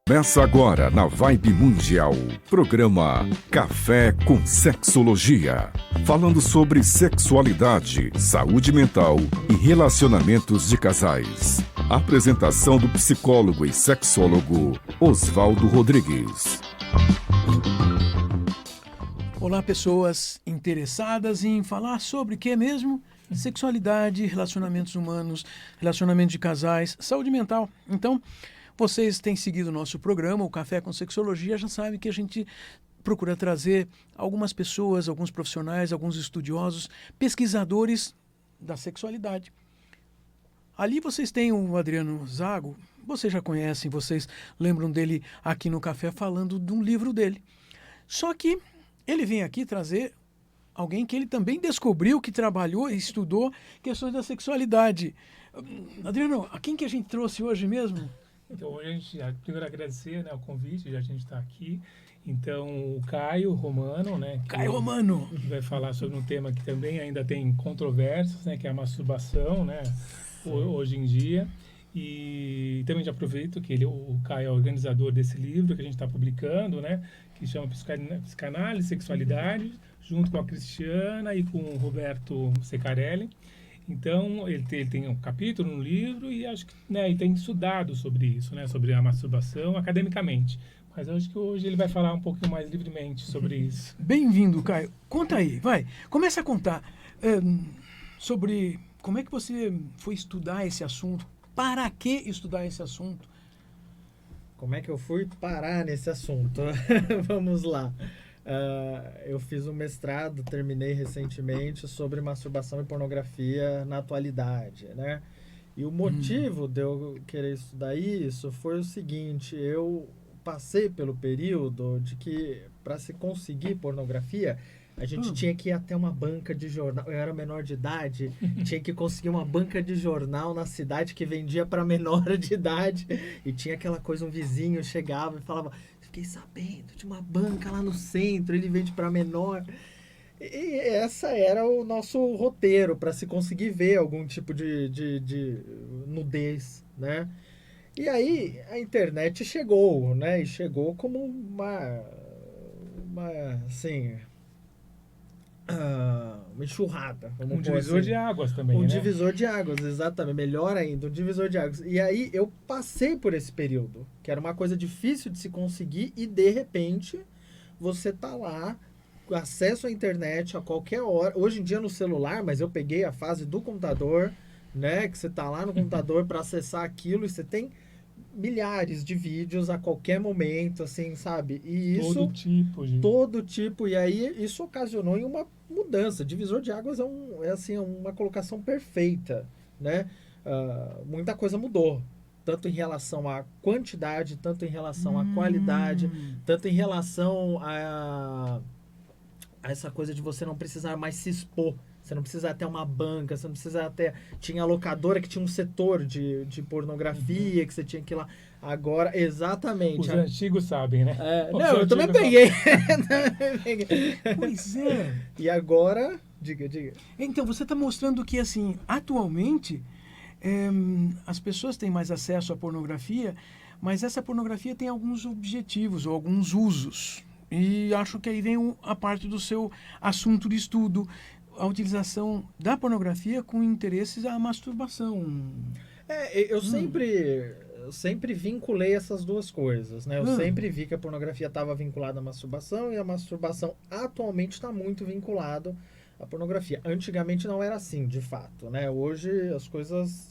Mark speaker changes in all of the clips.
Speaker 1: Começa agora na Vibe Mundial, programa Café com Sexologia. Falando sobre sexualidade, saúde mental e relacionamentos de casais. Apresentação do psicólogo e sexólogo Oswaldo Rodrigues.
Speaker 2: Olá, pessoas interessadas em falar sobre o que é mesmo? Sexualidade, relacionamentos humanos, relacionamentos de casais, saúde mental. Então, vocês têm seguido o nosso programa, o Café com Sexologia, já sabem que a gente procura trazer algumas pessoas, alguns profissionais, alguns estudiosos, pesquisadores da sexualidade. Ali vocês têm o Adriano Zago, vocês já conhecem, vocês lembram dele aqui no Café falando de um livro dele. Só que ele vem aqui trazer alguém que ele também descobriu, que trabalhou e estudou questões da sexualidade. Adriano, a quem que a gente trouxe hoje mesmo?
Speaker 3: Então, hoje a gente, primeiro agradecer, né, o convite, já a gente está aqui. Então, o Caio Romano, né?
Speaker 2: Caio Romano!
Speaker 3: Que vai falar sobre um tema que também ainda tem controvérsias, né? Que é a masturbação, né? Hoje em dia. E também já aproveito que o Caio é organizador desse livro que a gente está publicando, né? Que chama Psicanálise e Sexualidade, junto com a Cristiana e com o Roberto Secarelli. Então, ele tem um capítulo no livro e acho que, né, ele tem estudado sobre isso, né, sobre a masturbação academicamente. Mas eu acho que hoje ele vai falar um pouquinho mais livremente sobre isso.
Speaker 2: Bem-vindo, Caio. Conta aí, vai. Começa a contar sobre como é que você foi estudar esse assunto. Para que estudar esse assunto?
Speaker 4: Como é que eu fui parar nesse assunto? Vamos lá. Eu fiz um mestrado, terminei recentemente, sobre masturbação e pornografia na atualidade, né? E o motivo de eu querer estudar isso foi o seguinte: eu passei pelo período de que, para se conseguir pornografia, a gente tinha que ir até uma banca de jornal. Eu era menor de idade, tinha que conseguir uma banca de jornal na cidade que vendia para menor de idade. E tinha aquela coisa, um vizinho chegava e falava: fiquei sabendo de uma banca lá no centro, ele vende para menor. E essa era o nosso roteiro para se conseguir ver algum tipo de nudez, né? E aí a internet chegou, né? E chegou como uma assim, uma enxurrada.
Speaker 3: Um divisor de águas também,
Speaker 4: um
Speaker 3: né?
Speaker 4: divisor de águas, exatamente. Melhor ainda, um divisor de águas. E aí eu passei por esse período, que era uma coisa difícil de se conseguir, e de repente você tá lá, acesso à internet a qualquer hora. Hoje em dia no celular, mas eu peguei a fase do computador, né? Que você tá lá no computador para acessar aquilo e você tem milhares de vídeos a qualquer momento, assim, sabe? E isso... Todo tipo. E aí isso ocasionou em uma mudança. Divisor de águas é assim, uma colocação perfeita, né? Muita coisa mudou. Tanto em relação à quantidade, tanto em relação à qualidade, tanto em relação a essa coisa de você não precisar mais se expor. Você não precisa até uma banca, você não precisa até... Tinha locadora que tinha um setor de pornografia, que você tinha que ir lá. Agora, exatamente.
Speaker 3: Os antigos sabem, né?
Speaker 4: Não, eu também peguei.
Speaker 2: Pois é.
Speaker 4: E agora... Diga.
Speaker 2: Então, você está mostrando que, assim, atualmente, as pessoas têm mais acesso à pornografia, mas essa pornografia tem alguns objetivos ou alguns usos. E acho que aí vem a parte do seu assunto de estudo, a utilização da pornografia com interesses à masturbação.
Speaker 4: Eu sempre vinculei essas duas coisas, né? Eu sempre vi que a pornografia estava vinculada à masturbação, e a masturbação atualmente está muito vinculada à pornografia. Antigamente não era assim, de fato, né? Hoje as coisas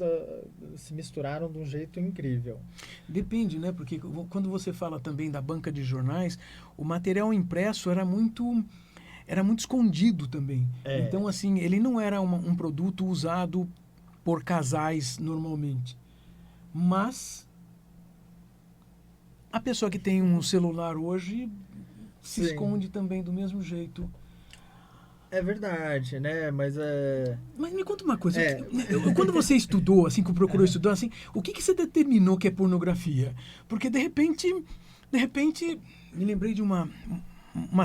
Speaker 4: se misturaram de um jeito incrível.
Speaker 2: Depende, né? Porque quando você fala também da banca de jornais, o material impresso era muito escondido também. Então, assim, ele não era um produto usado por casais normalmente. Mas a pessoa que tem um celular hoje se esconde também do mesmo jeito.
Speaker 4: É verdade, né? Mas
Speaker 2: Mas me conta uma coisa. Quando você estudou, assim, que procurou estudar, assim, o que você determinou que é pornografia? Porque, de repente, me lembrei de uma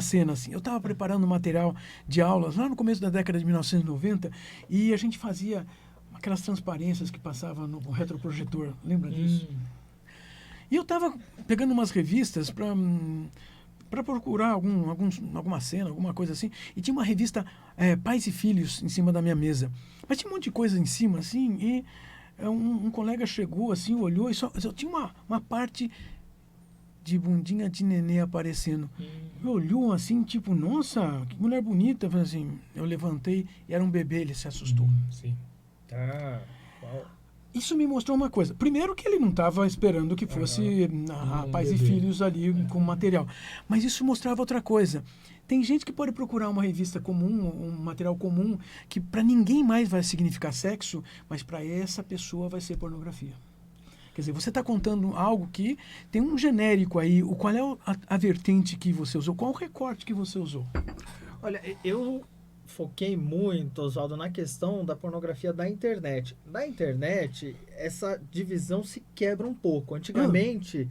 Speaker 2: cena, assim. Eu estava preparando material de aulas lá no começo da década de 1990 e a gente fazia aquelas transparências que passavam no retroprojetor. Lembra disso? E eu estava pegando umas revistas para procurar alguma cena, alguma coisa assim, e tinha uma revista Pais e Filhos em cima da minha mesa. Mas tinha um monte de coisa em cima, assim, e um colega chegou, assim, olhou, e só tinha uma parte de bundinha de nenê aparecendo. Olhou assim, tipo, nossa, que mulher bonita. Eu falei assim, eu levantei e era um bebê, ele se assustou.
Speaker 3: Sim.
Speaker 4: Uau.
Speaker 2: Isso me mostrou uma coisa. Primeiro que ele não estava esperando que fosse Pais e Filhos ali com material. Mas isso mostrava outra coisa. Tem gente que pode procurar uma revista comum, um material comum, que para ninguém mais vai significar sexo, mas para essa pessoa vai ser pornografia. Quer dizer, você está contando algo que tem um genérico aí. Qual é a vertente que você usou? Qual o recorte que você usou?
Speaker 4: Olha, eu foquei muito, Oswaldo, na questão da pornografia da internet. Na internet, essa divisão se quebra um pouco. Antigamente,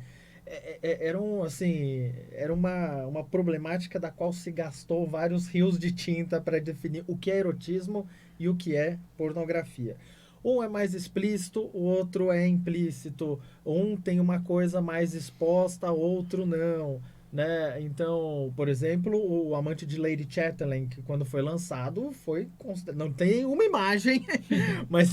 Speaker 4: era uma problemática da qual se gastou vários rios de tinta para definir o que é erotismo e o que é pornografia. Um é mais explícito, o outro é implícito. Um tem uma coisa mais exposta, outro não. Né? Então, por exemplo, o Amante de Lady Chatterley, que quando foi lançado, não tem uma imagem, mas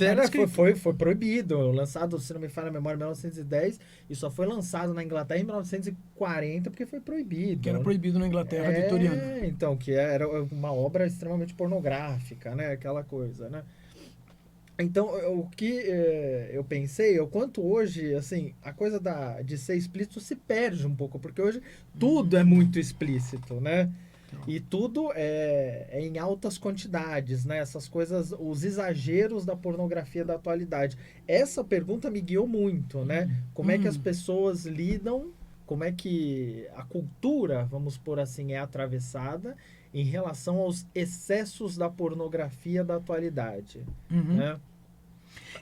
Speaker 4: foi proibido. Lançado, se não me falha a memória, em 1910, e só foi lançado na Inglaterra em 1940, porque foi proibido.
Speaker 2: Que era proibido na Inglaterra vitoriana.
Speaker 4: Então, que era uma obra extremamente pornográfica, né? Aquela coisa, né? Então, o que eu pensei, o quanto hoje, assim, a coisa de ser explícito se perde um pouco, porque hoje tudo é muito explícito, né? E tudo é em altas quantidades, né? Essas coisas, os exageros da pornografia da atualidade. Essa pergunta me guiou muito, né? Como é que as pessoas lidam, como é que a cultura, vamos pôr assim, é atravessada em relação aos excessos da pornografia da atualidade, né?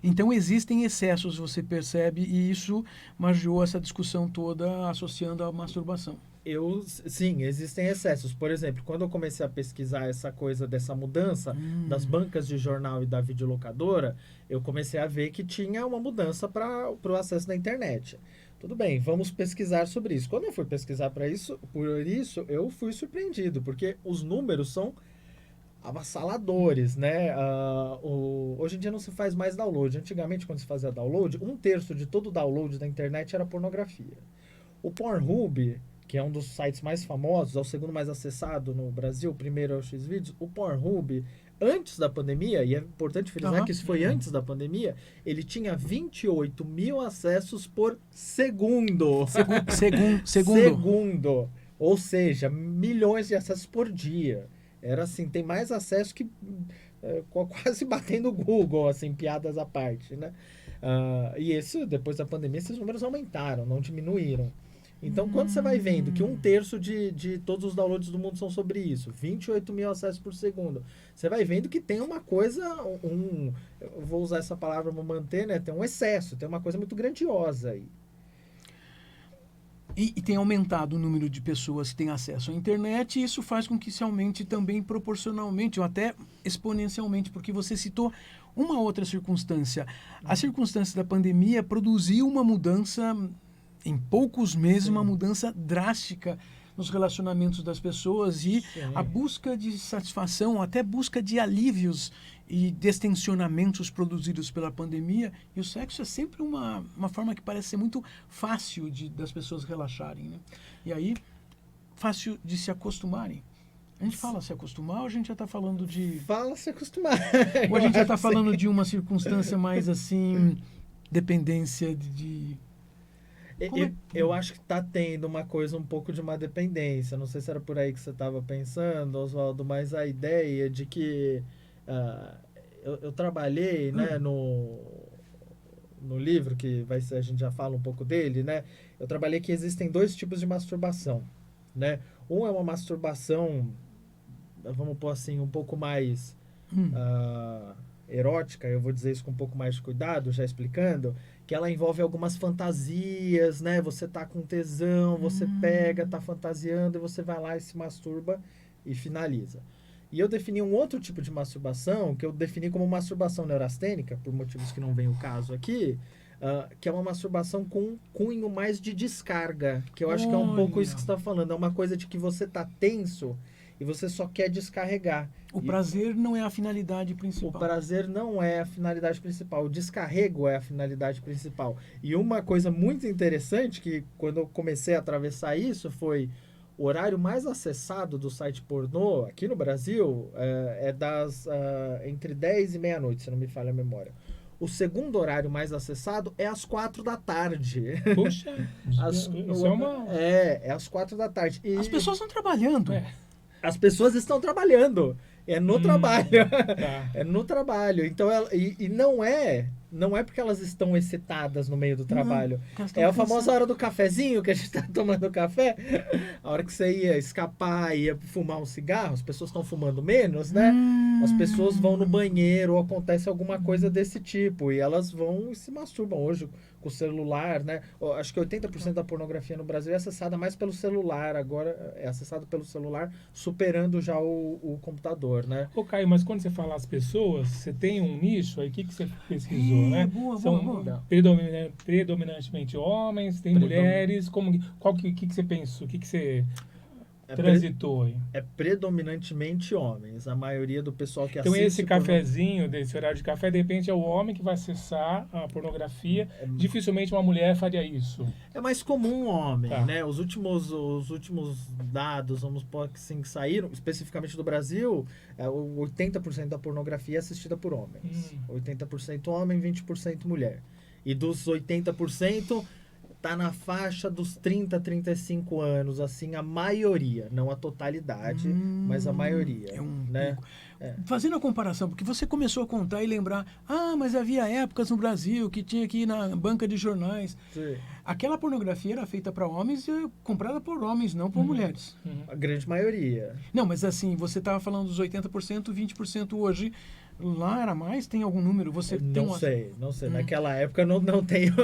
Speaker 2: Então existem excessos, você percebe, e isso margeou essa discussão toda associando a masturbação.
Speaker 4: Sim, existem excessos. Por exemplo, quando eu comecei a pesquisar essa coisa dessa mudança das bancas de jornal e da videolocadora, eu comecei a ver que tinha uma mudança para o acesso na internet. Tudo bem, vamos pesquisar sobre isso. Quando eu fui pesquisar por isso, eu fui surpreendido, porque os números são avassaladores, né? Hoje em dia não se faz mais download. Antigamente, quando se fazia download, 1/3 de todo o download da internet era pornografia. O Pornhub, que é um dos sites mais famosos, é o segundo mais acessado no Brasil, o primeiro é o Xvideos, o Pornhub, antes da pandemia, e é importante frisar que isso foi antes da pandemia, ele tinha 28 mil acessos por segundo. Segundo. Ou seja, milhões de acessos por dia. Era assim, tem mais acesso que quase batendo o Google, assim, piadas à parte, né? E depois da pandemia, esses números aumentaram, não diminuíram. Então, quando você vai vendo que 1/3 de todos os downloads do mundo são sobre isso, 28 mil acessos por segundo, você vai vendo que tem uma coisa, eu vou usar essa palavra para manter, né? Tem um excesso, tem uma coisa muito grandiosa aí.
Speaker 2: E tem aumentado o número de pessoas que têm acesso à internet, e isso faz com que se aumente também proporcionalmente, ou até exponencialmente, porque você citou uma outra circunstância. A circunstância da pandemia produziu uma mudança, em poucos meses, uma mudança drástica nos relacionamentos das pessoas, e a busca de satisfação, até busca de alívios e destensionamentos produzidos pela pandemia. E o sexo é sempre uma forma que parece ser muito fácil das pessoas relaxarem, né? E aí, fácil de se acostumarem. A gente fala se acostumar, ou a gente já está falando de...
Speaker 4: Fala se acostumar.
Speaker 2: Ou a gente já está falando de uma circunstância mais assim, dependência de...
Speaker 4: Eu acho que está tendo uma coisa, um pouco de uma dependência. Não sei se era por aí que você estava pensando, Oswaldo, mas a ideia de que eu trabalhei, né, no livro, que a gente já fala um pouco dele, né? Eu trabalhei que existem 2 tipos de masturbação, né? Um é uma masturbação, vamos pôr assim, um pouco mais erótica, eu vou dizer isso com um pouco mais de cuidado, já explicando, que ela envolve algumas fantasias, né? Você tá com tesão, você pega, tá fantasiando, e você vai lá e se masturba e finaliza. E eu defini um outro tipo de masturbação, que eu defini como masturbação neurastênica, por motivos que não vem o caso aqui, que é uma masturbação com um cunho mais de descarga, que eu acho que é um pouco isso que você está falando. É uma coisa de que você tá tenso e você só quer descarregar.
Speaker 2: O prazer não é a finalidade principal.
Speaker 4: O prazer não é a finalidade principal. O descarrego é a finalidade principal. E uma coisa muito interessante, que quando eu comecei a atravessar isso, foi o horário mais acessado do site pornô aqui no Brasil é entre 10 e meia-noite, se não me falha a memória. O segundo horário mais acessado é às 4 da tarde.
Speaker 3: Puxa, isso é uma...
Speaker 4: É às 4 da tarde. E
Speaker 2: as pessoas estão trabalhando.
Speaker 4: as pessoas estão trabalhando. É no trabalho.
Speaker 3: Tá.
Speaker 4: É no trabalho. Então, não é porque elas estão excitadas no meio do trabalho. É a famosa hora do cafezinho, que a gente tá tomando café. A hora que você ia escapar, ia fumar um cigarro, as pessoas estão fumando menos, né? As pessoas vão no banheiro, ou acontece alguma coisa desse tipo, e elas vão e se masturbam hoje com o celular, né? Acho que 80% da pornografia no Brasil é acessada mais pelo celular, agora é acessado pelo celular, superando já o computador, né?
Speaker 3: Ô, Caio, mas quando você fala as pessoas, você tem um nicho aí, o que você pesquisou, né? São predominantemente homens, tem mulheres, qual que você pensou, o que você transitou aí?
Speaker 4: É predominantemente homens, a maioria do pessoal que
Speaker 3: então
Speaker 4: assiste...
Speaker 3: esse cafezinho, desse horário de café, de repente é o homem que vai acessar a pornografia, dificilmente uma mulher faria isso.
Speaker 4: É mais comum um homem,
Speaker 3: Tá.
Speaker 4: né? Os últimos dados, vamos pôr assim, que saíram, especificamente do Brasil, 80% da pornografia é assistida por homens. 80% homem, 20% mulher. E dos 80%... tá na faixa dos 30, 35 anos, assim, a maioria, não a totalidade, mas a maioria, né?
Speaker 2: Fazendo a comparação, porque você começou a contar e lembrar, mas havia épocas no Brasil que tinha que ir na banca de jornais.
Speaker 4: Sim.
Speaker 2: Aquela pornografia era feita para homens e comprada por homens, não por mulheres.
Speaker 4: A grande maioria.
Speaker 2: Não, mas assim, você estava falando dos 80%, 20% hoje. Lá era mais? Tem algum número? Você tem
Speaker 4: Não sei. Naquela época não tenho.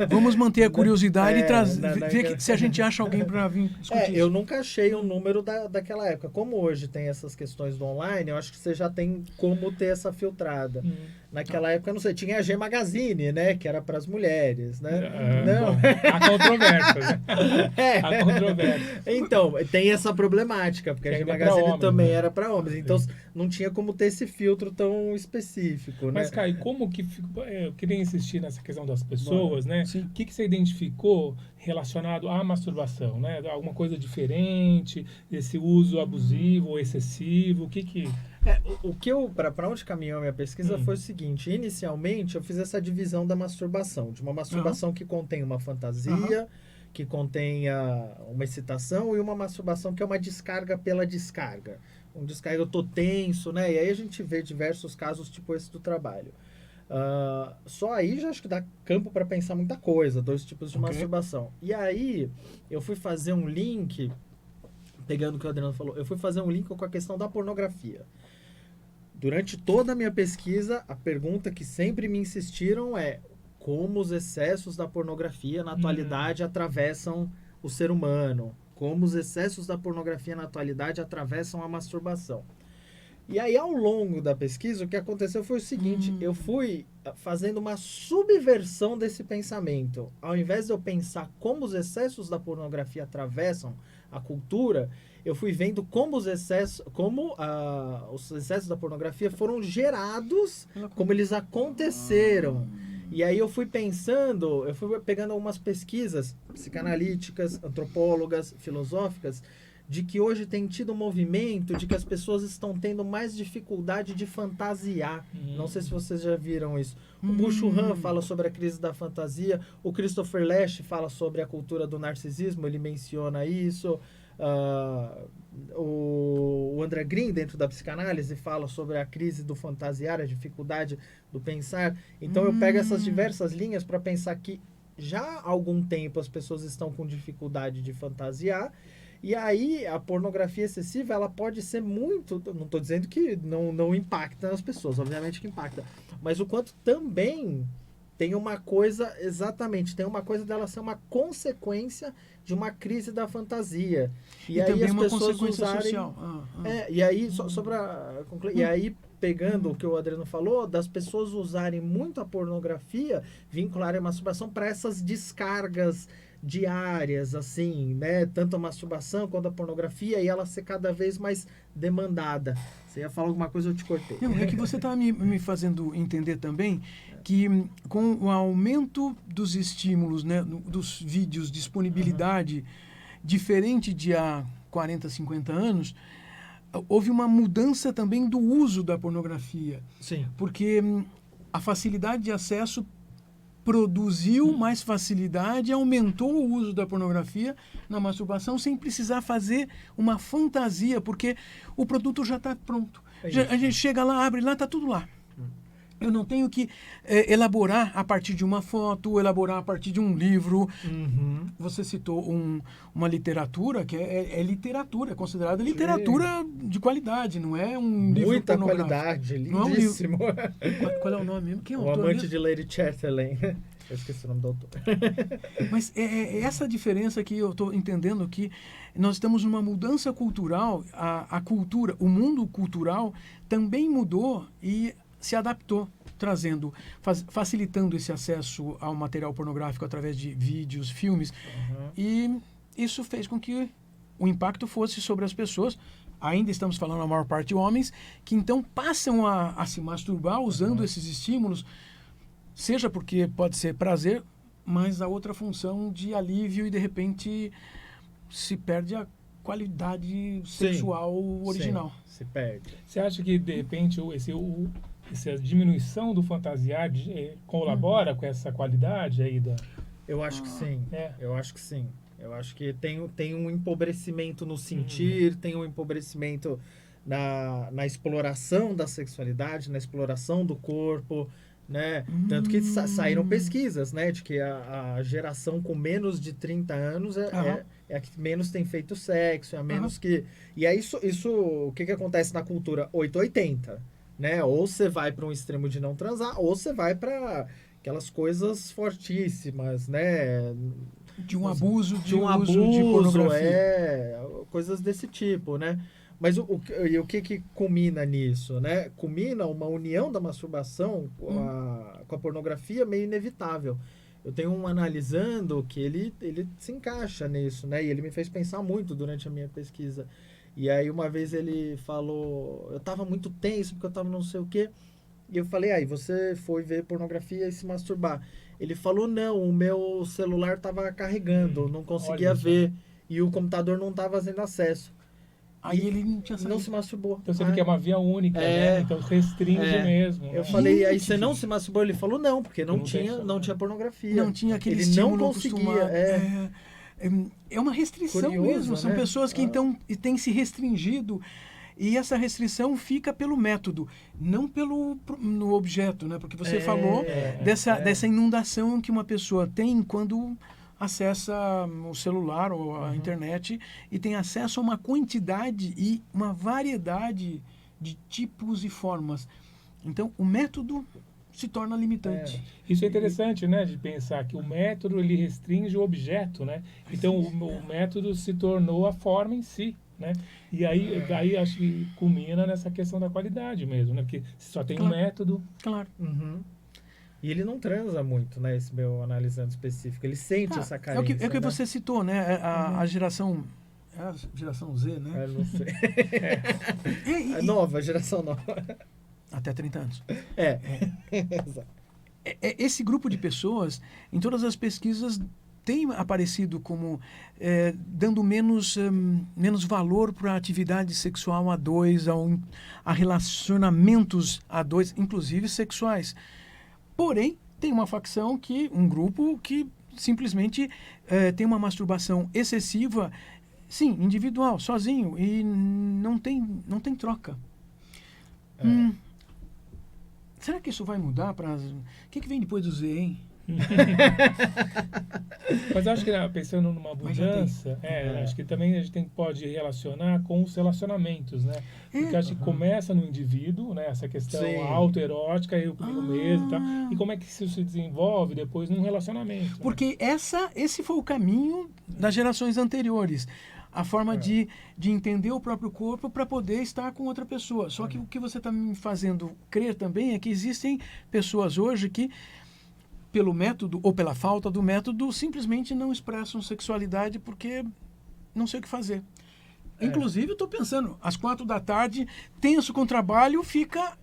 Speaker 2: Vamos manter a curiosidade e ver se a gente acha alguém para vir discutir
Speaker 4: eu nunca achei um número daquela época. Como hoje tem essas questões do online, eu acho que você já tem como ter essa filtrada. Naquela época, não sei, tinha a G Magazine, né? Que era para as mulheres, né? Não.
Speaker 3: Bom, há controvérsias, né? Há controvérsias.
Speaker 4: Então, tem essa problemática, porque a G Magazine
Speaker 3: homens,
Speaker 4: também
Speaker 3: né?
Speaker 4: era para homens. Então, não tinha como ter esse filtro tão específico, né?
Speaker 3: Mas, Caio, como que... Eu queria insistir nessa questão das pessoas, né?
Speaker 2: Sim.
Speaker 3: O que você identificou relacionado à masturbação, né? Alguma coisa diferente, esse uso abusivo ou excessivo, o que...
Speaker 4: O que para onde caminhou a minha pesquisa foi o seguinte: inicialmente eu fiz essa divisão da masturbação, de uma masturbação que contém uma fantasia, que contenha uma excitação, e uma masturbação que é uma descarga pela descarga. Um descarga, eu tô tenso, né? E aí a gente vê diversos casos tipo esse do trabalho. Só aí já acho que dá campo para pensar muita coisa, 2 tipos de masturbação. E aí eu fui fazer um link, pegando o que o Adriano falou, eu fui fazer um link com a questão da pornografia. Durante toda a minha pesquisa, a pergunta que sempre me insistiram é como os excessos da pornografia na atualidade atravessam o ser humano, como os excessos da pornografia na atualidade atravessam a masturbação. E aí, ao longo da pesquisa, o que aconteceu foi o seguinte: eu fui fazendo uma subversão desse pensamento. Ao invés de eu pensar como os excessos da pornografia atravessam a cultura, eu fui vendo como os excessos da pornografia foram gerados, como eles aconteceram. E aí eu fui pegando algumas pesquisas psicanalíticas, antropólogas, filosóficas, de que hoje tem tido um movimento de que as pessoas estão tendo mais dificuldade de fantasiar. Não sei se vocês já viram isso. O Byung-Chul Han fala sobre a crise da fantasia, o Christopher Lasch fala sobre a cultura do narcisismo, ele menciona isso. O André Green, dentro da psicanálise, fala sobre a crise do fantasiar, a dificuldade do pensar. Então eu pego essas diversas linhas para pensar que já há algum tempo as pessoas estão com dificuldade de fantasiar. E aí, a pornografia excessiva, ela pode ser muito... Não estou dizendo que não impacta nas pessoas, obviamente que impacta. Mas o quanto também tem uma coisa, exatamente, tem uma coisa dela ser uma consequência de uma crise da fantasia.
Speaker 2: E
Speaker 4: aí
Speaker 2: também
Speaker 4: as
Speaker 2: uma
Speaker 4: pessoas
Speaker 2: consequência
Speaker 4: usarem...
Speaker 2: social.
Speaker 4: e aí, só para concluir, e aí, pegando o que o Adriano falou, das pessoas usarem muito a pornografia, vincularem a masturbação para essas descargas diárias, assim, né? Tanto a masturbação quanto a pornografia, e ela ser cada vez mais demandada. Você ia falar alguma coisa, eu te cortei.
Speaker 2: Não, é que você está me fazendo entender também que com o aumento dos estímulos, né, dos vídeos, disponibilidade, diferente de há 40, 50 anos, houve uma mudança também do uso da pornografia.
Speaker 4: Sim.
Speaker 2: Porque a facilidade de acesso produziu mais facilidade, aumentou o uso da pornografia na masturbação sem precisar fazer uma fantasia, porque o produto já está pronto. A gente chega lá, abre lá, está tudo lá. Eu não tenho que elaborar a partir de uma foto, elaborar a partir de um livro. Você citou uma literatura que é literatura, é considerada literatura de qualidade, não é um livro
Speaker 4: muita
Speaker 2: pornográfico.
Speaker 4: qualidade,
Speaker 2: Não é um
Speaker 4: lindíssimo.
Speaker 2: Qual é o nome mesmo? Quem é o
Speaker 4: O
Speaker 2: autor
Speaker 4: Amante
Speaker 2: mesmo?
Speaker 4: de Lady Chatterley. Eu esqueci o nome do autor.
Speaker 2: Mas é essa diferença que eu estou entendendo, que nós estamos numa mudança cultural, a cultura, o mundo cultural também mudou e se adaptou, trazendo, facilitando esse acesso ao material pornográfico através de vídeos, filmes. E isso fez com que o impacto fosse sobre as pessoas. Ainda estamos falando a maior parte de homens, que então passam a se masturbar usando esses estímulos, seja porque pode ser prazer, mas a outra função de alívio e de repente se perde a qualidade sexual original.
Speaker 4: Sim, se perde.
Speaker 3: Você acha que, de repente, essa diminuição do fantasiar colabora com essa qualidade aí da...
Speaker 4: Eu acho que sim.
Speaker 3: É.
Speaker 4: Eu acho que sim. Eu acho que tem um empobrecimento no sentir, tem um empobrecimento na exploração da sexualidade, na exploração do corpo, né? Tanto que saíram pesquisas, né? De que a geração com menos de 30 anos é a que menos tem feito sexo, é a menos que... E aí isso o que acontece na cultura? 880, né? Ou você vai para um extremo de não transar, ou você vai para aquelas coisas fortíssimas, né?
Speaker 2: De um abuso,
Speaker 4: de um
Speaker 2: uso
Speaker 4: abuso,
Speaker 2: de pornografia.
Speaker 4: Coisas desse tipo, né? Mas o que culmina nisso, né? Culmina uma união da masturbação com a pornografia meio inevitável. Eu tenho um analisando que ele se encaixa nisso, né? E ele me fez pensar muito durante a minha pesquisa. E aí uma vez ele falou, eu tava muito tenso porque eu tava não sei o quê. E eu falei, aí você foi ver pornografia e se masturbar. Ele falou, não, o meu celular tava carregando, não conseguia ver. E o computador não tava fazendo acesso.
Speaker 2: Aí ele não tinha
Speaker 4: Não se masturbou.
Speaker 3: Então você vê que é uma via única, né? Então restringe mesmo.
Speaker 4: Eu
Speaker 3: né?
Speaker 4: falei, aí você não se masturbou? Ele falou, não, porque não tinha pornografia.
Speaker 2: Não tinha aquele
Speaker 4: ele
Speaker 2: estímulo
Speaker 4: não conseguia.
Speaker 2: É uma restrição
Speaker 4: Curioso,
Speaker 2: mesmo. São
Speaker 4: né?
Speaker 2: pessoas que então têm se restringido. E essa restrição fica pelo método, não no objeto, né? Porque você falou dessa inundação que uma pessoa tem quando acessa o celular ou a internet e tem acesso a uma quantidade e uma variedade de tipos e formas. Então, o método se torna limitante.
Speaker 3: Isso é interessante, né? De pensar que o método ele restringe o objeto, né? Então, o método se tornou a forma em si. Né? E aí, daí acho que culmina nessa questão da qualidade mesmo, né? Porque se só tem um método...
Speaker 2: Claro.
Speaker 4: E ele não transa muito, né? Esse meu analisando específico. Ele sente essa carência.
Speaker 2: É o que você citou, né? A geração... É a geração Z, né?
Speaker 4: Eu não sei. A nova, geração nova.
Speaker 2: Até 30 anos.
Speaker 4: Exato.
Speaker 2: Esse grupo de pessoas, em todas as pesquisas, tem aparecido como dando menos valor para a atividade sexual a dois, a relacionamentos a dois, inclusive sexuais. Porém, tem uma facção, um grupo que simplesmente tem uma masturbação excessiva, sim, individual, sozinho, e não tem troca. Será que isso vai mudar? O que vem depois do Z, hein?
Speaker 3: Mas eu acho que pensando numa mudança, acho que também a gente pode relacionar com os relacionamentos, né? Porque acho que começa no indivíduo, né? Essa questão autoerótica, eu comigo mesmo e tal. E como é que isso se desenvolve depois num relacionamento?
Speaker 2: Porque esse foi o caminho das gerações anteriores. A forma de entender o próprio corpo para poder estar com outra pessoa. Só que o que você está me fazendo crer também é que existem pessoas hoje que, pelo método ou pela falta do método, simplesmente não expressam sexualidade porque não sei o que fazer. Inclusive, eu estou pensando, às 4h, tenso com o trabalho, fica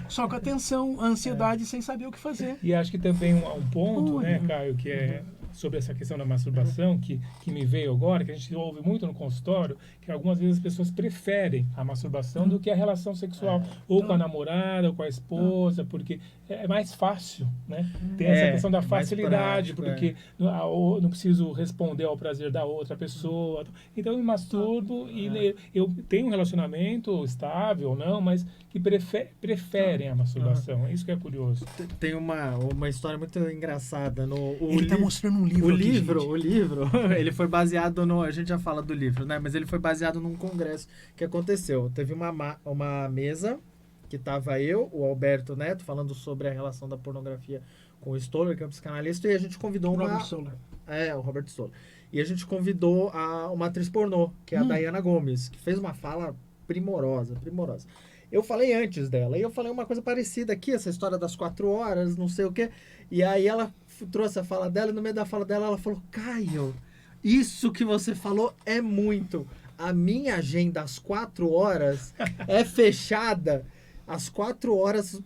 Speaker 2: só com a tensão, a ansiedade, sem saber o que fazer.
Speaker 3: E acho que também um ponto, né, Caio, que é sobre essa questão da masturbação, que me veio agora, que a gente ouve muito no consultório, que algumas vezes as pessoas preferem a masturbação do que a relação sexual, ou com a namorada, ou com a esposa, porque é mais fácil, né? Tem essa questão da facilidade, prático, porque não preciso responder ao prazer da outra pessoa. Então eu me masturbo e eu tenho um relacionamento estável ou não, mas que preferem a masturbação. É isso que é curioso.
Speaker 4: Tem uma história muito engraçada.
Speaker 2: Ele está mostrando um livro aqui,
Speaker 4: o livro, ele foi baseado no... A gente já fala do livro, né? Mas ele foi baseado num congresso que aconteceu. Teve uma mesa que tava eu, o Alberto Neto, falando sobre a relação da pornografia com o Stoller, que é um psicanalista, e a gente convidou
Speaker 2: Robert Stoller.
Speaker 4: o Robert Stoller. E a gente convidou uma atriz pornô, que é a Diana Gomes, que fez uma fala primorosa. Eu falei antes dela, e eu falei uma coisa parecida aqui, essa história das 4 horas, não sei o quê. E aí ela trouxe a fala dela, e no meio da fala dela ela falou: Caio, isso que você falou é muito. A minha agenda às 4 horas é fechada. Às 4 horas,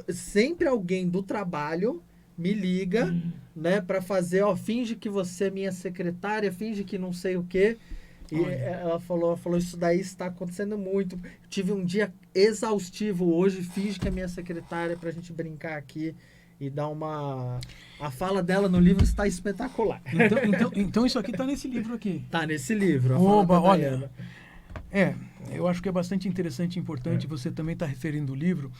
Speaker 4: sempre alguém do trabalho me liga, né, pra fazer, finge que você é minha secretária, finge que não sei o quê. E ela falou, isso daí está acontecendo muito. Tive um dia exaustivo hoje, finge que é minha secretária pra gente brincar aqui e dar uma... A fala dela no livro está espetacular.
Speaker 2: Então isso aqui está nesse livro aqui.
Speaker 4: Tá nesse livro.
Speaker 2: Oba, olha... eu acho que é bastante interessante e importante você também estar referindo o livro,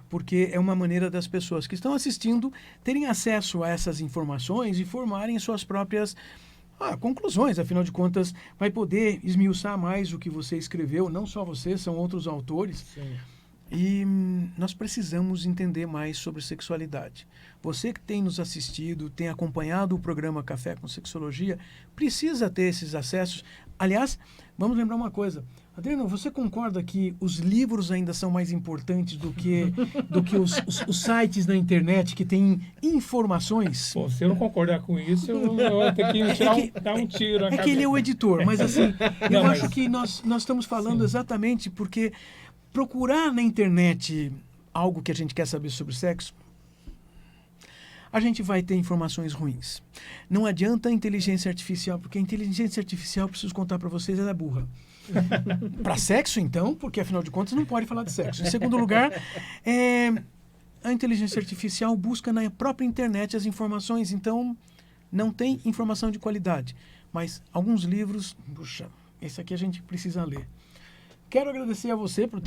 Speaker 2: porque é uma maneira das pessoas que estão assistindo terem acesso a essas informações e formarem suas próprias conclusões. Afinal de contas, vai poder esmiuçar mais o que você escreveu, não só você, são outros autores.
Speaker 4: Sim.
Speaker 2: E nós precisamos entender mais sobre sexualidade. Você que tem nos assistido, tem acompanhado o programa Café com Sexologia, precisa ter esses acessos. Aliás, vamos lembrar uma coisa. Adriano, você concorda que os livros ainda são mais importantes do que os sites na internet que têm informações?
Speaker 3: Pô, se eu não concordar com isso, eu vou ter que dar um tiro na cabeça.
Speaker 2: Que ele é o editor, mas assim, eu acho que nós estamos falando exatamente porque procurar na internet algo que a gente quer saber sobre sexo, a gente vai ter informações ruins. Não adianta a inteligência artificial, porque a inteligência artificial, preciso contar para vocês, ela é burra. Para sexo, então, porque afinal de contas não pode falar de sexo. Em segundo lugar, a inteligência artificial busca na própria internet as informações, então não tem informação de qualidade. Mas alguns livros, puxa, esse aqui a gente precisa ler. Quero agradecer a você por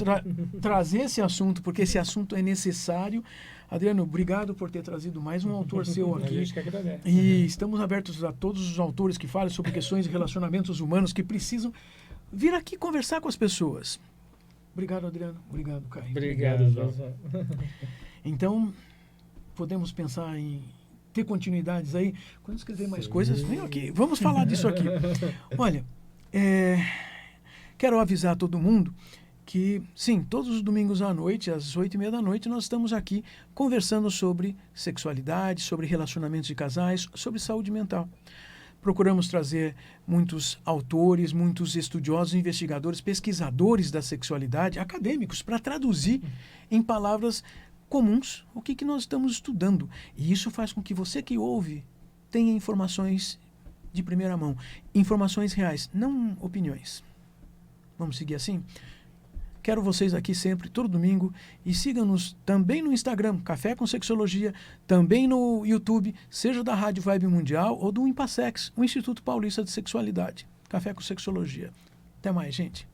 Speaker 2: trazer esse assunto, porque esse assunto é necessário. Adriano, obrigado por ter trazido mais um autor seu aqui.
Speaker 3: A gente que agradece.
Speaker 2: E estamos abertos a todos os autores que falem sobre questões de relacionamentos humanos que precisam vir aqui conversar com as pessoas. Obrigado, Adriano. Obrigado, Caio.
Speaker 4: Obrigado, professor.
Speaker 2: Então, podemos pensar em ter continuidades aí. Quando escrever mais coisas, vem aqui. Vamos falar disso aqui. Olha, quero avisar todo mundo que, sim, todos os domingos à noite, às 20h30, nós estamos aqui conversando sobre sexualidade, sobre relacionamentos de casais, sobre saúde mental. Procuramos trazer muitos autores, muitos estudiosos, investigadores, pesquisadores da sexualidade, acadêmicos, para traduzir em palavras comuns o que nós estamos estudando. E isso faz com que você que ouve tenha informações de primeira mão, informações reais, não opiniões. Vamos seguir assim? Quero vocês aqui sempre, todo domingo, e sigam-nos também no Instagram, Café com Sexologia, também no YouTube, seja da Rádio Vibe Mundial ou do Impassex, o Instituto Paulista de Sexualidade. Café com Sexologia. Até mais, gente.